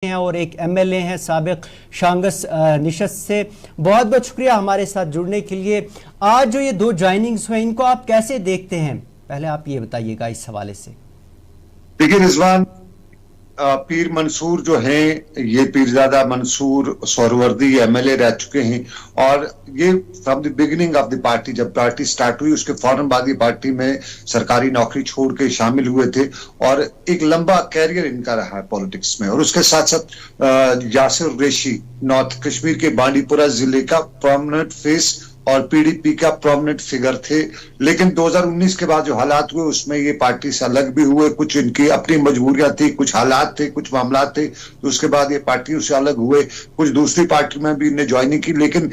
हैं और एक एमएलए हैं साबिक शांगस निशस्त से। बहुत बहुत शुक्रिया हमारे साथ जुड़ने के लिए। आज जो ये दो ज्वाइनिंग्स हुए इनको आप कैसे देखते हैं, पहले आप ये बताइएगा इस हवाले से। देखिए रिजवान, पीर मंसूर जो हैं ये पीरजादा मंसूर सोहरवर्दी एमएलए रह चुके हैं और ये from the beginning of the party, जब पार्टी स्टार्ट हुई उसके फौरन बाद ये पार्टी में सरकारी नौकरी छोड़ के शामिल हुए थे और एक लंबा कैरियर इनका रहा है पॉलिटिक्स में। और उसके साथ साथ यासिर रेशी नॉर्थ कश्मीर के बांडीपुरा जिले का प्रोमिनेंट फेस और पीडीपी का प्रोमिनेंट फिगर थे। लेकिन 2019 के बाद जो हालात हुए उसमें ये पार्टी से अलग भी हुए, कुछ इनकी अपनी मजबूरियां थी, कुछ हालात थे, कुछ मामला थे, तो उसके बाद ये पार्टियों से अलग हुए, कुछ दूसरी पार्टी में भी इन्हें ज्वाइनिंग की। लेकिन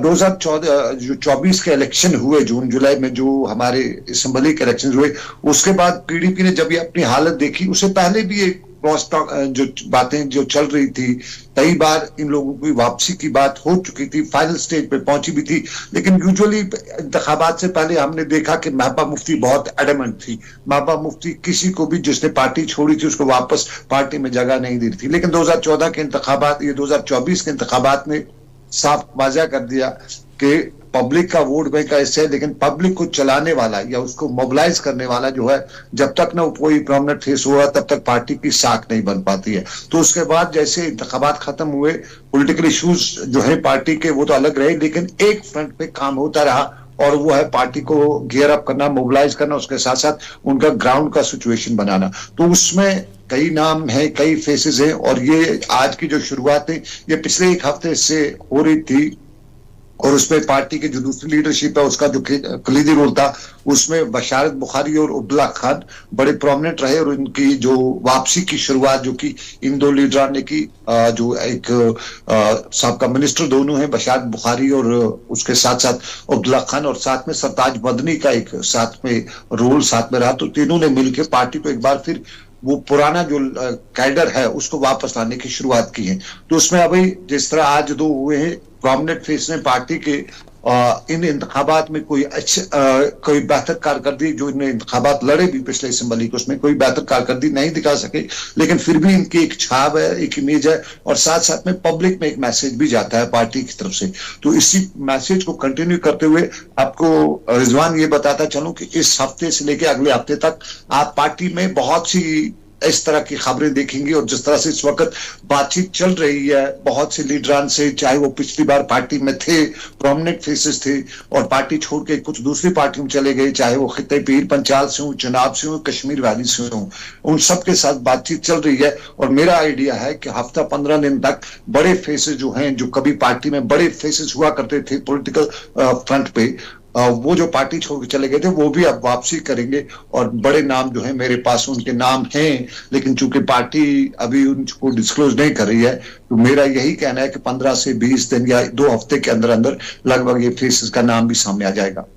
2024 के इलेक्शन हुए जून जुलाई में, जो हमारे असेंबली के इलेक्शन हुए, उसके बाद पीडीपी ने जब ये अपनी हालत देखी, उससे पहले भी एक जो बातें जो चल रही थी, कई बार इन लोगों की वापसी की बात हो चुकी थी, फाइनल स्टेज पे पहुंची भी थी। लेकिन यूजुअली इंतखाबात से पहले हमने देखा कि महबूबा मुफ्ती बहुत एडमेंट थी। महबूबा मुफ्ती किसी को भी जिसने पार्टी छोड़ी थी उसको वापस पार्टी में जगह नहीं दी थी। लेकिन 2014 के इंतखाबात, ये 2024 के इंतखाबात ने साफ वाज़ेह कर दिया कि पब्लिक का वोट बैंक ऐसे है, लेकिन पब्लिक को चलाने वाला या उसको मोबिलाइज करने वाला जो है, जब तक ना कोई प्रोमिनेंट फेस हुआ तब तक पार्टी की साख नहीं बन पाती है। तो उसके बाद जैसे इंतखाबात खत्म हुए, पॉलिटिकल इश्यूज जो है पार्टी के वो तो अलग रहे, लेकिन एक फ्रंट पे काम होता रहा और वो है पार्टी को गियर अप करना, मोबिलाइज करना, उसके साथ साथ उनका ग्राउंड का सिचुएशन बनाना। तो उसमें कई नाम हैं, कई फेसेस हैं और ये आज की जो शुरुआत है ये पिछले एक हफ्ते से हो रही थी और उसमें पार्टी की जो दूसरी लीडरशिप है उसका जो कलीदी रोल था उसमें बशारत बुखारी और अब्दुल्ला खान बड़े प्रोमिनेंट रहे। और इनकी जो वापसी की शुरुआत जो कि इन दो लीडर ने की, जो एक साबका मिनिस्टर दोनों हैं बशारत बुखारी और उसके साथ साथ अब्दुल्ला खान, और साथ में सरताज मदनी का एक साथ में रोल साथ में रहा। तो तीनों ने मिलकर पार्टी को एक बार फिर वो पुराना जो कैडर है उसको वापस लाने की शुरुआत की है। तो उसमें अभी जिस तरह आज दो हुए हैं प्रोमिनेंट फेस ने पार्टी के इन इंतखाबात में कोई कोई बेहतर कारकर्दगी, जो इन्हें इंतखाबात लड़े भी पिछले असेंबली को, उसमें कोई बेहतर कारकर्दगी नहीं दिखा सके, लेकिन फिर भी इनकी एक छाप है, एक इमेज है और साथ साथ में पब्लिक में एक मैसेज भी जाता है पार्टी की तरफ से। तो इसी मैसेज को कंटिन्यू करते हुए आपको रिजवान ये बताता चलूं कि इस हफ्ते से लेकर अगले हफ्ते तक आप पार्टी में बहुत सी इस तरह की खबरें देखेंगे। और जिस तरह से इस वक्त बातचीत चल रही है बहुत से लीडरान से, चाहे वो पिछली बार पार्टी में थे, प्रोमिनेंट फेसेस थे और पार्टी छोड़ के कुछ दूसरी पार्टी में चले गए, चाहे वो खित्ते पीर पंचाल से हो, चुनाव से हो, कश्मीर वैली से हो, उन सब के साथ बातचीत चल रही है। और मेरा आइडिया है कि हफ्ता 15 दिन तक बड़े फेसेस जो हैं, जो कभी पार्टी में बड़े फेसेस हुआ करते थे पॉलिटिकल फ्रंट पे, वो जो पार्टी छोड़ के चले गए थे वो भी अब वापसी करेंगे। और बड़े नाम जो है मेरे पास उनके नाम हैं, लेकिन चूंकि पार्टी अभी उनको डिस्क्लोज नहीं कर रही है, तो मेरा यही कहना है कि 15 से 20 दिन या 2 हफ्ते के अंदर अंदर लगभग ये फेसेस का नाम भी सामने आ जाएगा।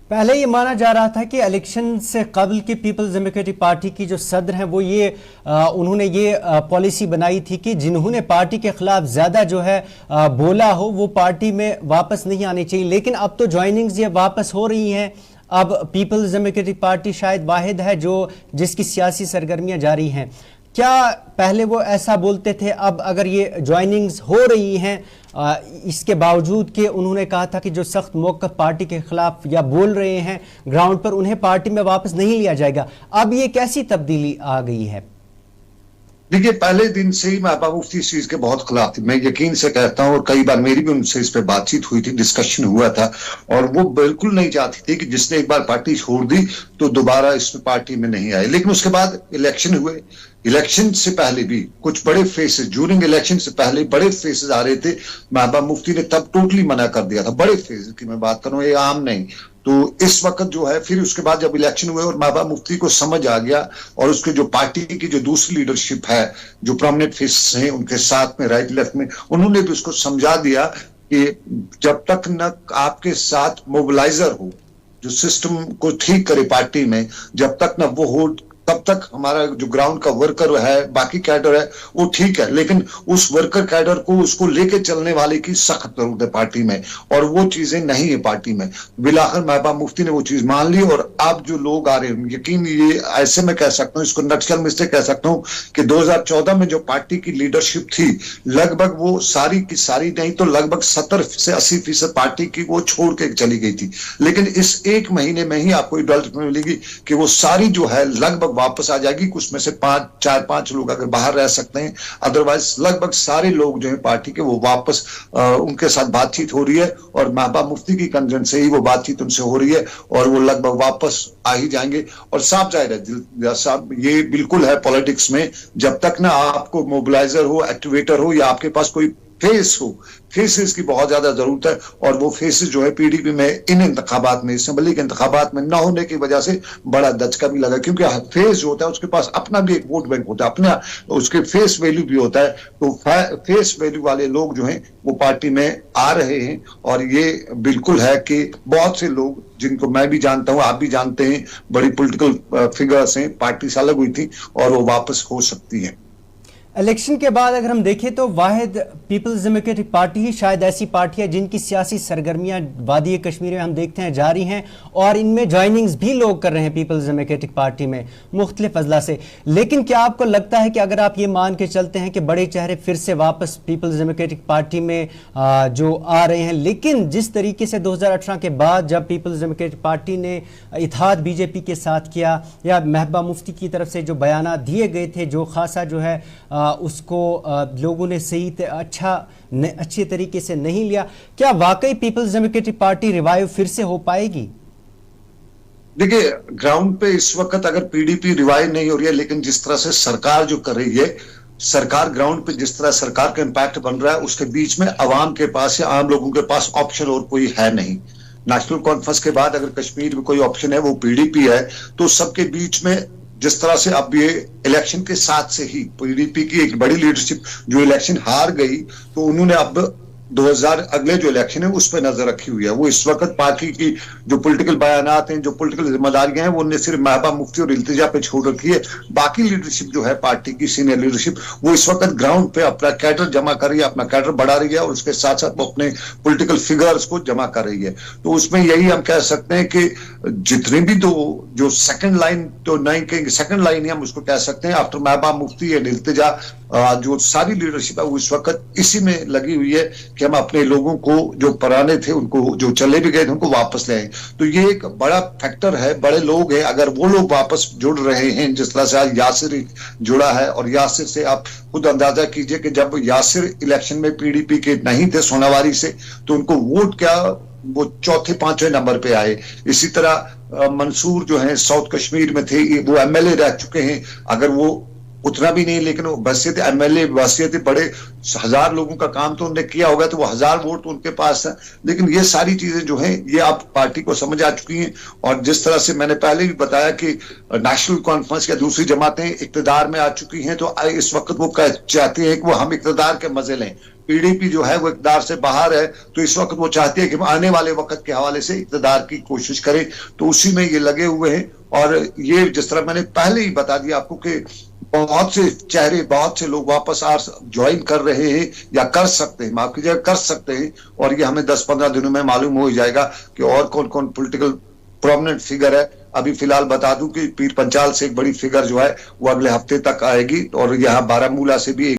पहले ये माना जा रहा था कि इलेक्शन से कबल की पीपल्स डेमोक्रेटिक पार्टी की जो सदर हैं वो ये उन्होंने ये पॉलिसी बनाई थी कि जिन्होंने पार्टी के खिलाफ ज़्यादा जो है बोला हो वो पार्टी में वापस नहीं आनी चाहिए। लेकिन अब तो ज्वाइनिंग्स ये वापस हो रही हैं। अब पीपल्स डेमोक्रेटिक पार्टी शायद वाहिद है जो जिसकी सियासी सरगर्मियाँ जारी हैं। क्या पहले वो ऐसा बोलते थे, अब अगर ये ज्वाइनिंग्स हो रही हैं इसके बावजूद कि उन्होंने कहा था कि जो सख्त मौक़िफ़ पार्टी के खिलाफ या बोल रहे हैं ग्राउंड पर उन्हें पार्टी में वापस नहीं लिया जाएगा, अब ये कैसी तब्दीली आ गई है? देखिए पहले दिन से ही महबूबा मुफ्ती इस चीज के बहुत खिलाफ थी, मैं यकीन से कहता हूँ, और कई बार मेरी भी उनसे इस पे बातचीत हुई थी, डिस्कशन हुआ था, और वो बिल्कुल नहीं चाहती थी कि जिसने एक बार पार्टी छोड़ दी तो दोबारा इस पार्टी में नहीं आए। लेकिन उसके बाद इलेक्शन हुए, इलेक्शन से पहले भी कुछ बड़े फेसेस, ड्यूरिंग इलेक्शन से पहले बड़े फेसेस आ रहे थे, महबूबा मुफ्ती ने तब टोटली मना कर दिया था। बड़े फेसेस की मैं बात करूं, ये आम नहीं। तो इस वक्त जो है फिर उसके बाद जब इलेक्शन हुए और महबूबा मुफ्ती को समझ आ गया और उसके जो पार्टी की जो दूसरी लीडरशिप है, जो प्रोमिनेंट फेसेस हैं उनके साथ में राइट लेफ्ट में, उन्होंने भी उसको समझा दिया कि जब तक न आपके साथ मोबिलाइजर हो जो सिस्टम को ठीक करे पार्टी में, जब तक न वो हो तब तक हमारा जो ग्राउंड का वर्कर है, बाकी कैडर है, वो ठीक है, लेकिन उस वर्कर कैडर को, उसको लेके चलने वाले की सख्त जरूरत है पार्टी में, और वो चीजें नहीं है पार्टी में। बिलाखिर महबूबा मुफ्ती ने वो चीज मान ली, और अब जो लोग आ रहे हैं, यकीन ये ऐसे में कह सकता हूं, इसको नटशल में से कह सकता हूं कि 2014 में जो पार्टी की लीडरशिप थी, लगभग वो सारी की सारी नहीं तो लगभग 70 से 80% पार्टी की वो छोड़ के चली गई थी। लेकिन इस एक महीने में ही आपको डेवलपमेंट मिलेगी कि वो सारी जो है लगभग वापस आ जाएगी। कुछ में से 4-5 लोग अगर बाहर रह सकते हैं, अदरवाइज लगभग सारे लोग जो है पार्टी के वो वापस उनके साथ बातचीत हो रही है, और महबूबा मुफ्ती की कंजन से ही वो बातचीत उनसे हो रही है, और वो लगभग वापस आ ही जाएंगे। और साफ जाहिर है साहब, ये बिल्कुल है पॉलिटिक्स में, जब तक ना आपको मोबिलाइजर हो, एक्टिवेटर हो, या आपके पास कोई फेस हो, फेसेस की बहुत ज्यादा जरूरत है, और वो फेसेस जो है पीडीपी में इन इंतखाबात में, असेंबली के इंतखाबात में न होने की वजह से बड़ा दचका भी लगा, क्योंकि फेस जो होता है उसके पास अपना भी एक वोट बैंक होता है, अपना उसके फेस वैल्यू भी होता है। तो फेस वैल्यू वाले लोग जो हैं वो पार्टी में आ रहे हैं, और ये बिल्कुल है कि बहुत से लोग जिनको मैं भी जानता हूं, आप भी जानते हैं, बड़ी पॉलिटिकल फिगर्स हैं, पार्टी से अलग हुई थी, और वो वापस हो सकती है। इलेक्शन के बाद अगर हम देखें तो वाहिद पीपल्स डेमोक्रेटिक पार्टी ही शायद ऐसी पार्टी है जिनकी सियासी सरगर्मियां वादी कश्मीर में हम देखते हैं जारी हैं, और इनमें ज्वाइनिंग्स भी लोग कर रहे हैं पीपल्स डेमोक्रेटिक पार्टी में मुख्तलिफ अजला से। लेकिन क्या आपको लगता है कि अगर आप ये मान के चलते हैं कि बड़े चेहरे फिर से वापस पीपल्स डेमोक्रेटिक पार्टी में जो आ रहे हैं, लेकिन जिस तरीके से 2018 के बाद जब पीपल्स डेमोक्रेटिक पार्टी ने इत्तेहाद बीजेपी के साथ किया, या महबूबा मुफ्ती की तरफ से जो बयानात दिए गए थे, जो खासा जो है उसको लोगों ने सही अच्छे तरीके से नहीं लिया, क्या वाकई पीपल्स डेमोक्रेटिक पार्टी रिवाइव फिर से हो पाएगी? देखिए, ग्राउंड पे इस वक्त अगर पीडीपी रिवाइव नहीं हो रही है, लेकिन जिस तरह से सरकार जो कर रही है, सरकार ग्राउंड पे जिस तरह सरकार का इंपैक्ट बन रहा है, उसके बीच में अवाम के पास या आम लोगों के पास ऑप्शन और कोई है नहीं। नेशनल कॉन्फ्रेंस के बाद अगर कश्मीर में कोई ऑप्शन है वो पीडीपी है, तो सबके बीच में जिस तरह से अब ये इलेक्शन के साथ से ही पीडीपी की एक बड़ी लीडरशिप जो इलेक्शन हार गई, तो उन्होंने अब 2000 अगले जो इलेक्शन है उस पर नजर रखी हुई है। वो इस वक्त पार्टी की जो पॉलिटिकल बयानात हैं, जो पॉलिटिकल जिम्मेदारियां हैं, वो उन्हें सिर्फ महबूबा मुफ्ती और इल्तिजा पे छोड़ रखी है। बाकी लीडरशिप जो है पार्टी की सीनियर लीडरशिप, वो इस वक्त ग्राउंड पे अपना कैडर जमा कर रही है, अपना कैडर बढ़ा रही है, और उसके साथ साथ वो अपने पॉलिटिकल फिगर्स को जमा कर रही है। तो उसमें यही हम कह सकते हैं कि जितने भी जो सेकंड लाइन, तो नहीं कहेंगे सेकंड लाइन ही हम उसको कह सकते हैं, आफ्टर महबूबा मुफ्ती एंड इल्तिजा, जो सारी लीडरशिप है वो इस वक्त इसी में लगी हुई है कि हम अपने लोगों को जो पुराने थे, उनको जो चले भी गए थे, उनको वापस ले आए। तो ये एक बड़ा फैक्टर है, बड़े लोग हैं, अगर वो लोग वापस जुड़ रहे हैं, जिस तरह से आज यासिर जुड़ा है, और यासिर से आप खुद अंदाजा कीजिए कि जब यासिर इलेक्शन में पीडीपी के नहीं थे सोनावारी से, तो उनको वोट क्या वो 4-5वें नंबर पे आए। इसी तरह मंसूर जो है साउथ कश्मीर में थे, वो एमएलए रह चुके हैं, अगर वो उतना भी नहीं, लेकिन वो बसियत एमएलए बसियत बड़े 1000 लोगों का काम तो उन्होंने किया होगा, तो वो 1000 वोट तो उनके पास है। लेकिन ये सारी चीजें जो हैं ये आप पार्टी को समझ आ चुकी हैं, और जिस तरह से मैंने पहले भी बताया कि नेशनल कॉन्फ्रेंस या दूसरी जमातें इक्तदार में आ चुकी हैं, तो इस वक्त वो चाहती हैं कि वो हम इक्तदार के मजे लें। पीडीपी जो है वो इक़्तिदार से बाहर है, तो इस वक्त वो चाहती है कि आने वाले वक्त के हवाले से इक़्तिदार की कोशिश करें, तो उसी में ये लगे हुए हैं। और ये जिस तरह मैंने पहले ही बता दिया आपको कि बहुत से चेहरे, बहुत से लोग वापस ज्वाइन कर रहे हैं या कर सकते हैं, माफ कीजिएगा कर सकते हैं, और ये हमें 10-15 दिनों में मालूम हो जाएगा कि और कौन कौन पॉलिटिकल प्रोमिनेंट फिगर है। अभी फिलहाल बता दूं कि पीर पंचाल से एक बड़ी फिगर जो है वो अगले हफ्ते तक आएगी, और यहाँ बारामूला से भी